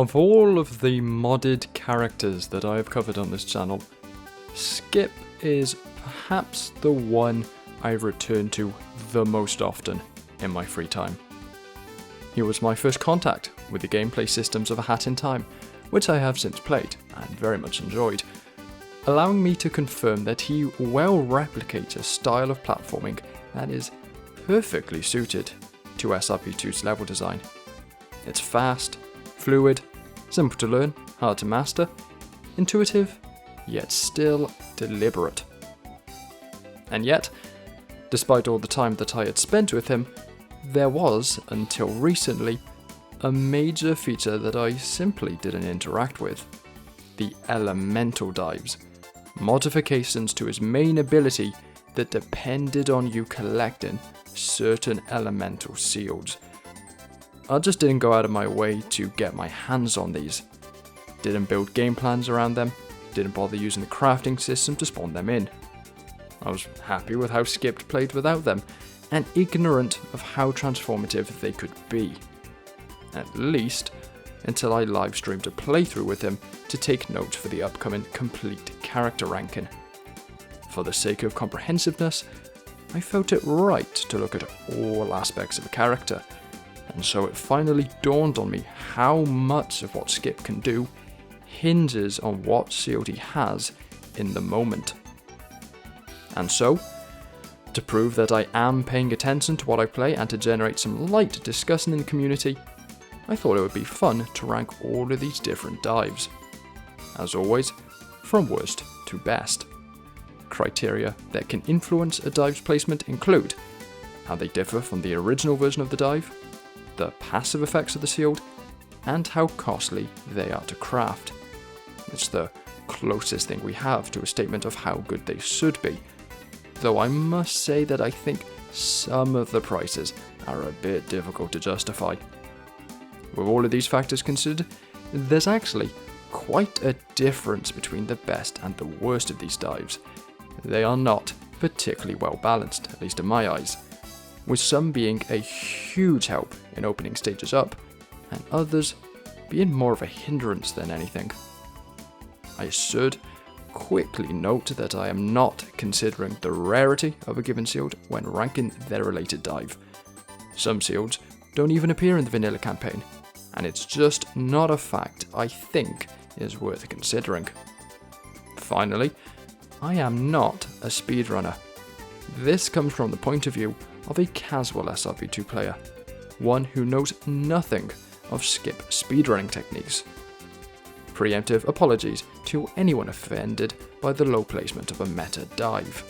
Of all of the modded characters that I have covered on this channel, Skip is perhaps the one I return to the most often in my free time. He was my first contact with the gameplay systems of A Hat in Time, which I have since played and very much enjoyed, allowing me to confirm that he well replicates a style of platforming that is perfectly suited to SRP2's level design. It's fast, fluid, simple to learn, hard to master, intuitive, yet still deliberate. And yet, despite all the time that I had spent with him, there was, until recently, a major feature that I simply didn't interact with: the elemental dives, modifications to his main ability that depended on you collecting certain elemental seals. I just didn't go out of my way to get my hands on these, didn't build game plans around them, didn't bother using the crafting system to spawn them in. I was happy with how Skip played without them, and ignorant of how transformative they could be. At least, until I live streamed a playthrough with him to take note for the upcoming complete character ranking. For the sake of comprehensiveness, I felt it right to look at all aspects of a character, and so it finally dawned on me how much of what Skip can do hinges on what shield he has in the moment. And so, to prove that I am paying attention to what I play and to generate some light discussion in the community, I thought it would be fun to rank all of these different dives. As always, from worst to best. Criteria that can influence a dive's placement include how they differ from the original version of the dive, the passive effects of the shield, and how costly they are to craft. It's the closest thing we have to a statement of how good they should be, though I must say that I think some of the prices are a bit difficult to justify. With all of these factors considered, there's actually quite a difference between the best and the worst of these dives. They are not particularly well balanced, at least in my eyes, with some being a huge help in opening stages up, and others being more of a hindrance than anything. I should quickly note that I am not considering the rarity of a given shield when ranking their related dive. Some shields don't even appear in the vanilla campaign, and it's just not a fact I think is worth considering. Finally, I am not a speedrunner. This comes from the point of view of a casual SRP2 player, one who knows nothing of Skip speedrunning techniques. Preemptive apologies to anyone offended by the low placement of a meta dive.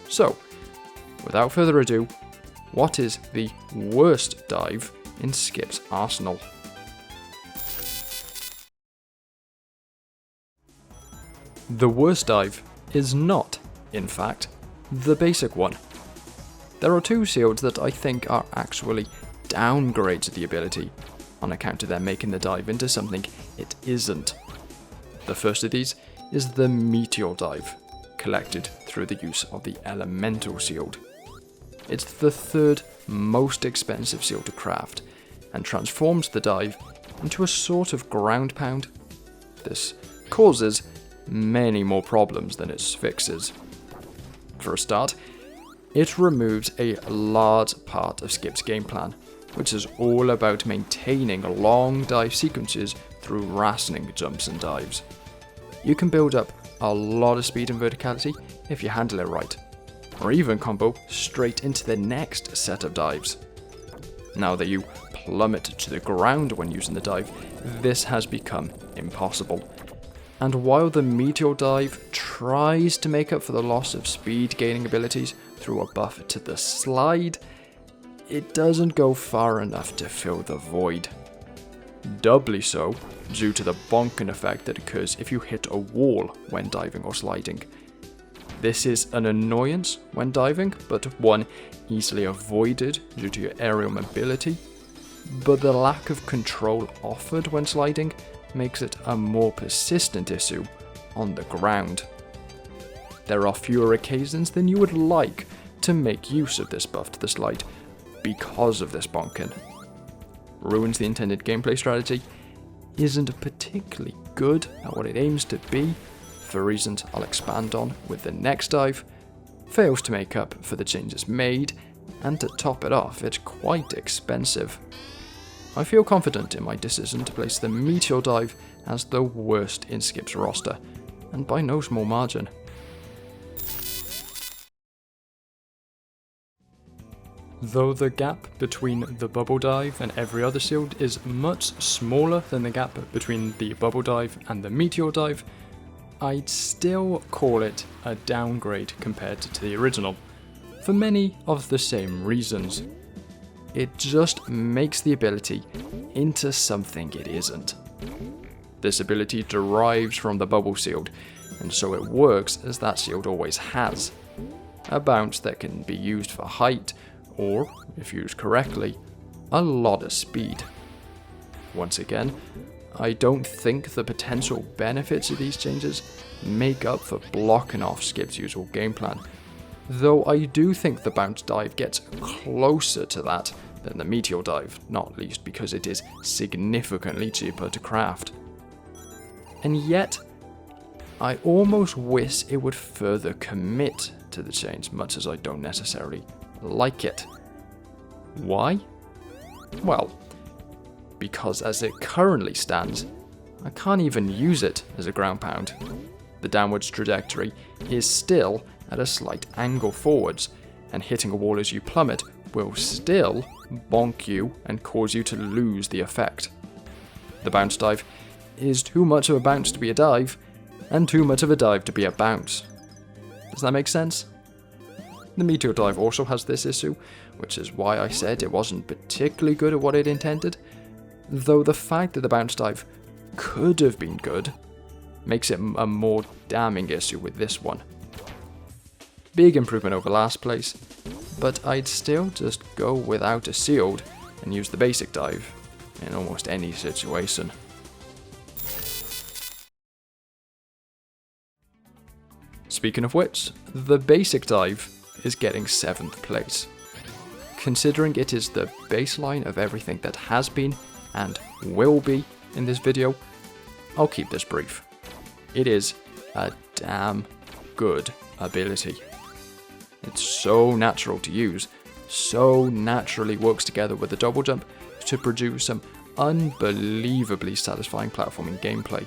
So, without further ado, what is the worst dive in Skip's arsenal? The worst dive is not, in fact, the basic one. There are two shields that I think are actually downgrades of the ability, on account of them making the dive into something it isn't. The first of these is the Meteor Dive, collected through the use of the Elemental Shield. It's the third most expensive shield to craft, and transforms the dive into a sort of ground pound. This causes many more problems than it fixes. For a start, it removes a large part of Skip's game plan, which is all about maintaining long dive sequences through rationing jumps and dives. You can build up a lot of speed and verticality if you handle it right, or even combo straight into the next set of dives. Now that you plummet to the ground when using the dive, this has become impossible. And while the Meteor Dive tries to make up for the loss of speed gaining abilities through a buff to the slide, it doesn't go far enough to fill the void. Doubly so due to the bonking effect that occurs if you hit a wall when diving or sliding. This is an annoyance when diving, but one easily avoided due to your aerial mobility, but the lack of control offered when sliding makes it a more persistent issue on the ground. There are fewer occasions than you would like to make use of this buff to the slide because of this bonking. Ruins the intended gameplay strategy, isn't particularly good at what it aims to be, for reasons I'll expand on with the next dive, fails to make up for the changes made, and to top it off, it's quite expensive. I feel confident in my decision to place the Meteor Dive as the worst in Skip's roster, and by no small margin. Though the gap between the Bubble Dive and every other shield is much smaller than the gap between the Bubble Dive and the Meteor Dive, I'd still call it a downgrade compared to the original, for many of the same reasons. It just makes the ability into something it isn't. This ability derives from the Bubble Shield, and so it works as that shield always has. A bounce that can be used for height, or, if used correctly, a lot of speed. Once again, I don't think the potential benefits of these changes make up for blocking off Skip's usual game plan, though I do think the bounce dive gets closer to that than the Meteor Dive, not least because it is significantly cheaper to craft. And yet, I almost wish it would further commit to the change, much as I don't necessarily like it. Why? Well, because as it currently stands, I can't even use it as a ground pound. The downwards trajectory is still at a slight angle forwards, and hitting a wall as you plummet will still bonk you and cause you to lose the effect. The bounce dive is too much of a bounce to be a dive, and too much of a dive to be a bounce. Does that make sense? The Meteor Dive also has this issue, which is why I said it wasn't particularly good at what it intended, though the fact that the bounce dive could have been good makes it a more damning issue with this one. Big improvement over last place, but I'd still just go without a shield and use the basic dive in almost any situation. Speaking of which, the basic dive is getting 7th place. Considering it is the baseline of everything that has been and will be in this video, I'll keep this brief. It is a damn good ability. It's so natural to use, so naturally works together with the double jump to produce some unbelievably satisfying platforming gameplay.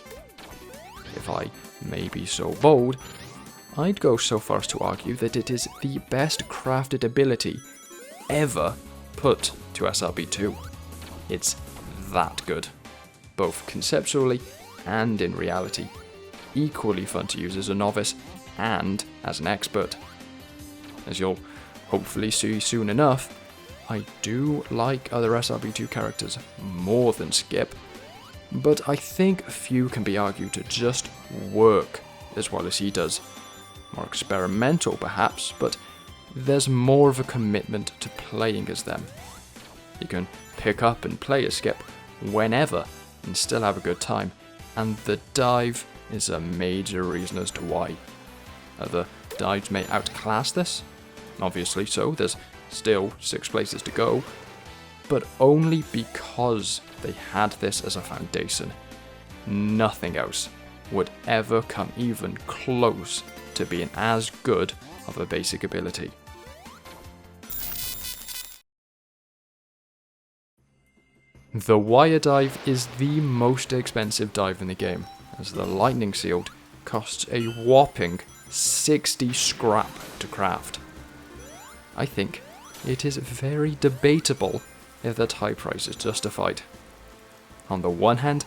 If I may be so bold, I'd go so far as to argue that it is the best crafted ability ever put to SRB2. It's that good, both conceptually and in reality. Equally fun to use as a novice and as an expert. As you'll hopefully see soon enough, I do like other SRB2 characters more than Skip, but I think few can be argued to just work as well as he does. More experimental perhaps, but there's more of a commitment to playing as them. You can pick up and play as Skip whenever and still have a good time, and the dive is a major reason as to why. Other dives may outclass this, obviously so, there's still 6 places to go, but only because they had this as a foundation. Nothing else would ever come even close to being as good of a basic ability. The wire dive is the most expensive dive in the game, as the lightning shield costs a whopping 60 scrap to craft. I think it is very debatable if that high price is justified. On the one hand,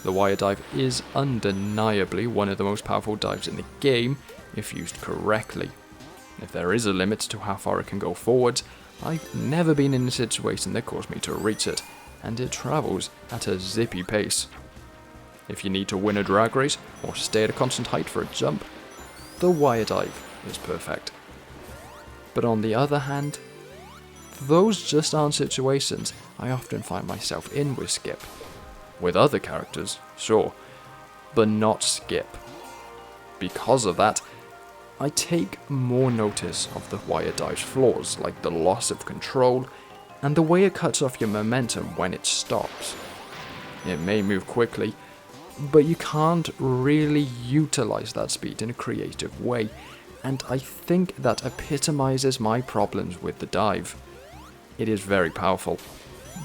the wire dive is undeniably one of the most powerful dives in the game if used correctly. If there is a limit to how far it can go forwards, I've never been in a situation that caused me to reach it, and it travels at a zippy pace. If you need to win a drag race or stay at a constant height for a jump, the wire dive is perfect. But on the other hand, those just aren't situations I often find myself in with Skip. With other characters, sure, but not Skip. Because of that, I take more notice of the wire dive's flaws, like the loss of control and the way it cuts off your momentum when it stops. It may move quickly, but you can't really utilize that speed in a creative way, and I think that epitomizes my problems with the dive. It is very powerful,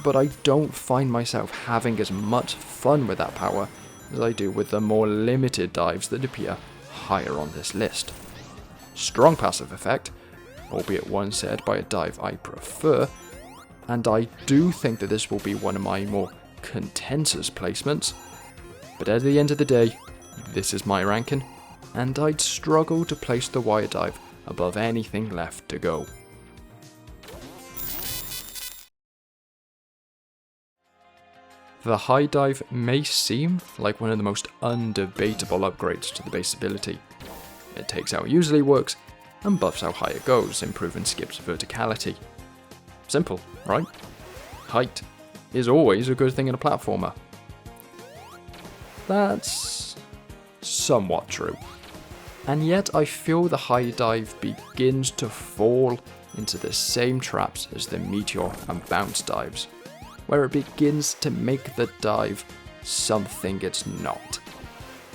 but I don't find myself having as much fun with that power as I do with the more limited dives that appear higher on this list. Strong passive effect, albeit one said by a dive I prefer, and I do think that this will be one of my more contentious placements, but at the end of the day, this is my ranking, and I'd struggle to place the wire dive above anything left to go. The high dive may seem like one of the most undebatable upgrades to the base ability. It takes how it usually works and buffs how high it goes, improving Skip's verticality. Simple, right? Height is always a good thing in a platformer. That's somewhat true. And yet I feel the high dive begins to fall into the same traps as the meteor and bounce dives, where it begins to make the dive something it's not.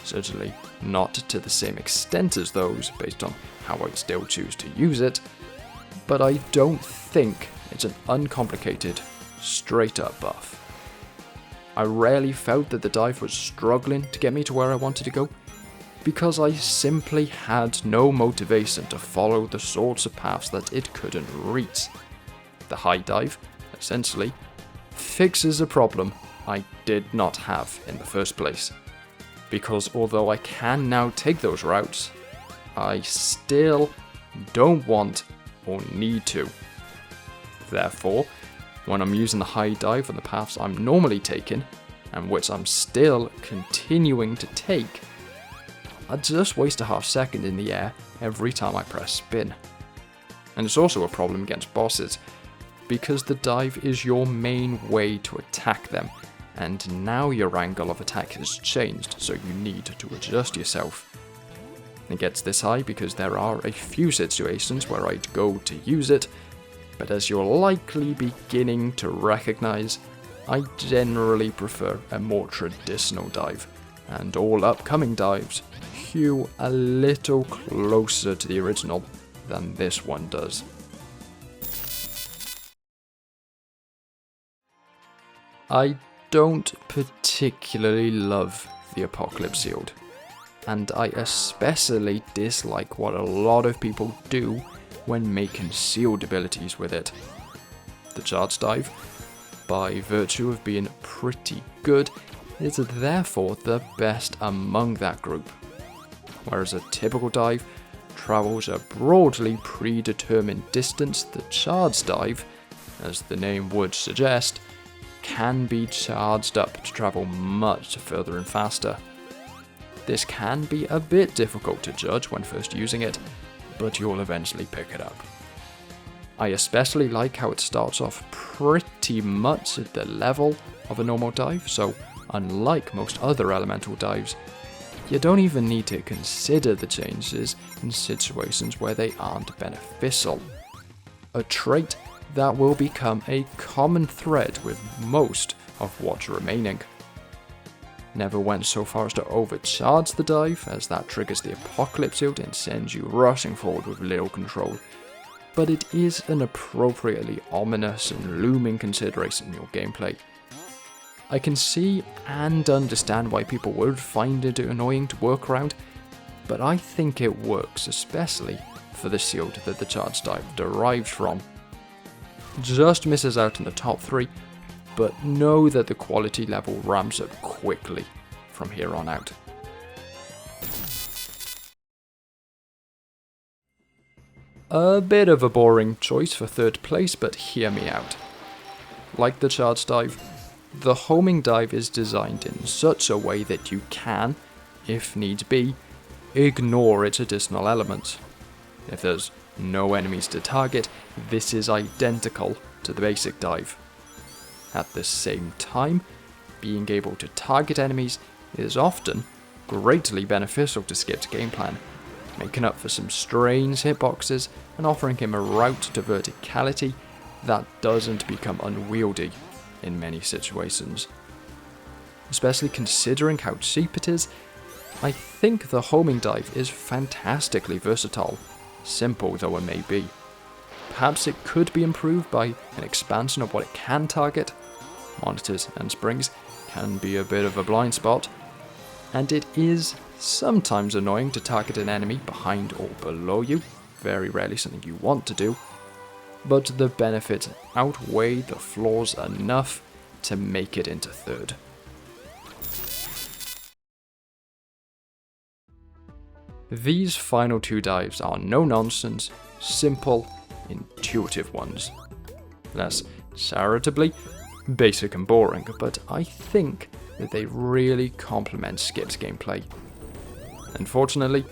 Certainly not to the same extent as those, based on how I'd still choose to use it, but I don't think it's an uncomplicated, straight up buff. I rarely felt that the dive was struggling to get me to where I wanted to go, because I simply had no motivation to follow the sorts of paths that it couldn't reach. The high dive, essentially, fixes a problem I did not have in the first place, because although I can now take those routes, I still don't want or need to. Therefore, when I'm using the high dive on the paths I'm normally taking, and which I'm still continuing to take, I just waste a half second in the air every time I press spin. And it's also a problem against bosses, because the dive is your main way to attack them, and now your angle of attack has changed, so you need to adjust yourself. It gets this high because there are a few situations where I'd go to use it, but as you're likely beginning to recognize, I generally prefer a more traditional dive, and all upcoming dives hew a little closer to the original than this one does. I don't particularly love the Apocalypse Shield, and I especially dislike what a lot of people do when making sealed abilities with it. The Charge Dive, by virtue of being pretty good, is therefore the best among that group, whereas a typical dive travels a broadly predetermined distance. The Charge Dive, as the name would suggest, can be charged up to travel much further and faster. This can be a bit difficult to judge when first using it, but you'll eventually pick it up. I especially like how it starts off pretty much at the level of a normal dive, so unlike most other elemental dives, you don't even need to consider the changes in situations where they aren't beneficial. A trait that will become a common thread with most of what's remaining. Never went so far as to overcharge the dive, as that triggers the Apocalypse Shield and sends you rushing forward with little control, but it is an appropriately ominous and looming consideration in your gameplay. I can see and understand why people would find it annoying to work around, but I think it works, especially for the shield that the Charge Dive derives from. Just misses out in the top 3, but know that the quality level ramps up quickly from here on out. A bit of a boring choice for third place, but hear me out. Like the Charge Dive, the homing dive is designed in such a way that you can, if need be, ignore its additional elements. If there's no enemies to target, this is identical to the basic dive. At the same time, being able to target enemies is often greatly beneficial to Skip's game plan, making up for some strange hitboxes and offering him a route to verticality that doesn't become unwieldy in many situations. especially considering how cheap it is. I think the homing dive is fantastically versatile, simple though it may be. Perhaps it could be improved by an expansion of what it can target. Monitors and springs can be a bit of a blind spot, and it is sometimes annoying to target an enemy behind or below you, very rarely something you want to do, but the benefits outweigh the flaws enough to make it into third. These final two dives are no-nonsense, simple, intuitive ones. Less charitably, basic and boring, but I think that they really complement Skip's gameplay. Unfortunately,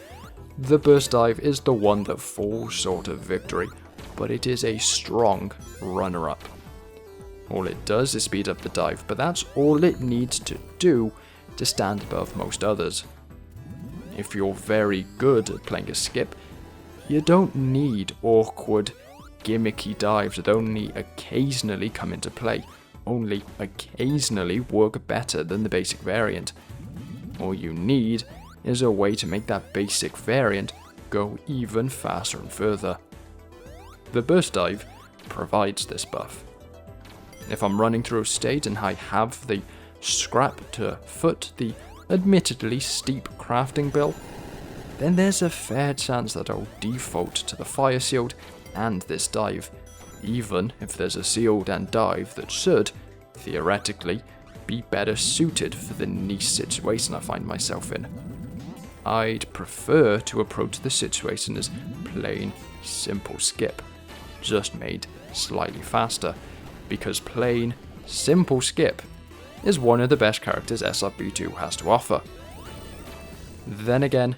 the burst dive is the one that falls short of victory, but it is a strong runner-up. All it does is speed up the dive, but that's all it needs to do to stand above most others. If you're very good at playing a skip, you don't need awkward, gimmicky dives that only occasionally come into play, only occasionally work better than the basic variant. All you need is a way to make that basic variant go even faster and further. The burst dive provides this buff. If I'm running through a state and I have the scrap to foot the admittedly steep crafting bill, then there's a fair chance that I'll default to the fire shield and this dive, even if there's a shield and dive that should, theoretically, be better suited for the niche situation I find myself in. I'd prefer to approach the situation as plain, simple skip, just made slightly faster, because plain, simple skip is one of the best characters SRB2 has to offer. Then again,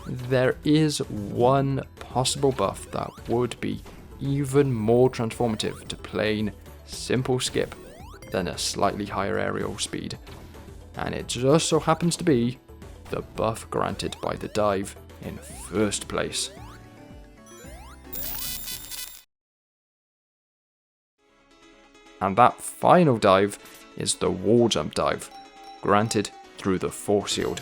there is one possible buff that would be even more transformative to plain, simple skip than a slightly higher aerial speed, and it just so happens to be the buff granted by the dive in first place. And that final dive is the wall jump dive, granted through the force shield,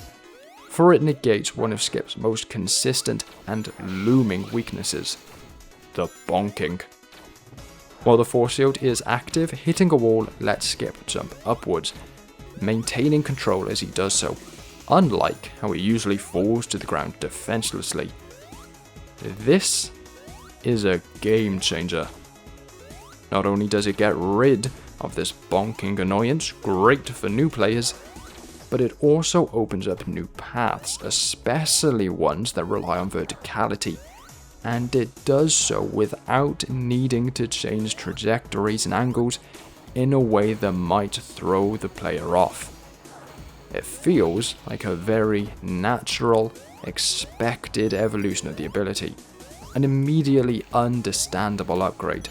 for it negates one of Skip's most consistent and looming weaknesses, the bonking. While the force shield is active, hitting a wall lets Skip jump upwards, maintaining control as he does so, unlike how he usually falls to the ground defenselessly. This is a game changer. Not only does it get rid of this bonking annoyance, great for new players, but it also opens up new paths, especially ones that rely on verticality, and it does so without needing to change trajectories and angles in a way that might throw the player off. It feels like a very natural, expected evolution of the ability, an immediately understandable upgrade.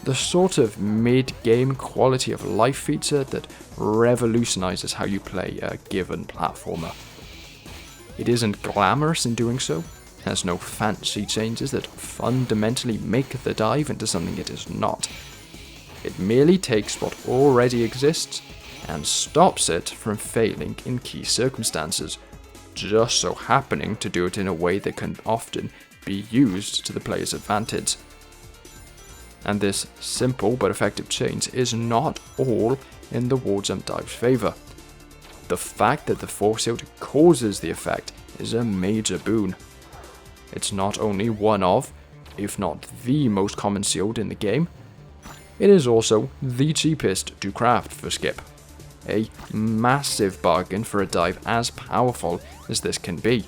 The sort of mid-game quality of life feature that revolutionizes how you play a given platformer. It isn't glamorous in doing so, has no fancy changes that fundamentally make the dive into something it is not. It merely takes what already exists and stops it from failing in key circumstances, just so happening to do it in a way that can often be used to the player's advantage. And this simple but effective change is not all in the wall jump dive's favour. The fact that the force shield causes the effect is a major boon. It's not only one of, if not the most common shield in the game, it is also the cheapest to craft for Skip. A massive bargain for a dive as powerful as this can be.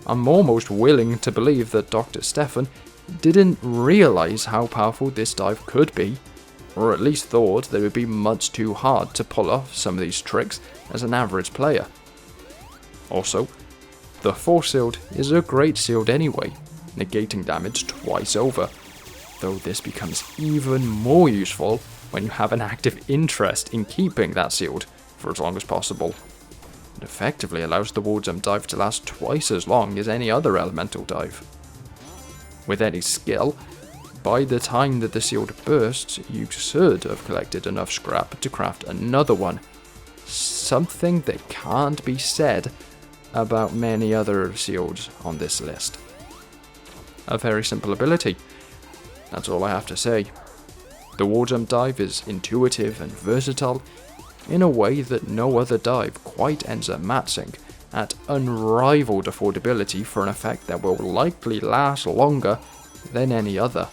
I'm almost willing to believe that DrStephen didn't realise how powerful this dive could be, or at least thought that it would be much too hard to pull off some of these tricks as an average player. Also, the force shield is a great shield anyway, negating damage twice over, though this becomes even more useful when you have an active interest in keeping that shield for as long as possible. It effectively allows the wall jump dive to last twice as long as any other elemental dive. With any skill, by the time that the shield bursts, you should have collected enough scrap to craft another one, something that can't be said about many other seals on this list. A very simple ability. That's all I have to say. The wall jump dive is intuitive and versatile in a way that no other dive quite ends up matching, at unrivaled affordability for an effect that will likely last longer than any other.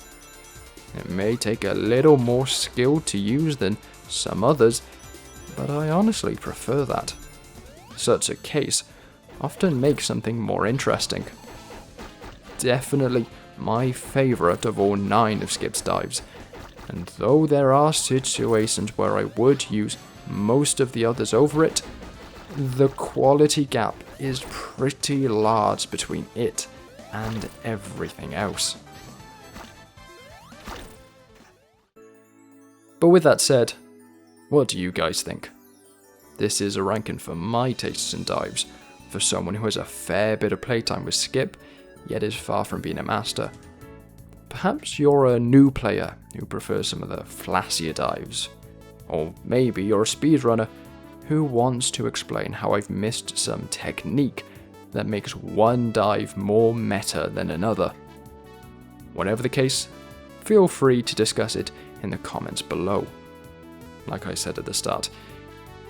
It may take a little more skill to use than some others, but I honestly prefer that. Such a case often makes something more interesting. Definitely my favourite of all 9 of Skip's dives, and though there are situations where I would use most of the others over it, the quality gap is pretty large between it and everything else. But with that said, what do you guys think? This is a ranking for my tastes in dives, for someone who has a fair bit of playtime with Skip, yet is far from being a master. Perhaps you're a new player who prefers some of the flassier dives, or maybe you're a speedrunner who wants to explain how I've missed some technique that makes one dive more meta than another. Whatever the case, feel free to discuss it in the comments below. Like I said at the start,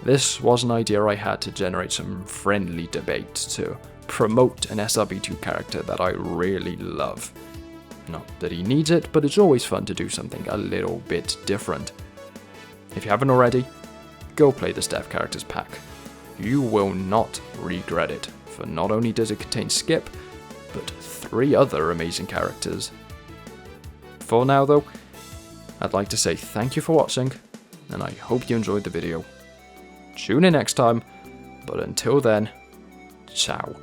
this was an idea I had to generate some friendly debate to promote an SRB2 character that I really love. Not that he needs it, but it's always fun to do something a little bit different. If you haven't already, go play the StephChars pack. You will not regret it, for not only does it contain Skip, but 3 other amazing characters. For now though, I'd like to say thank you for watching, and I hope you enjoyed the video. Tune in next time, but until then, ciao.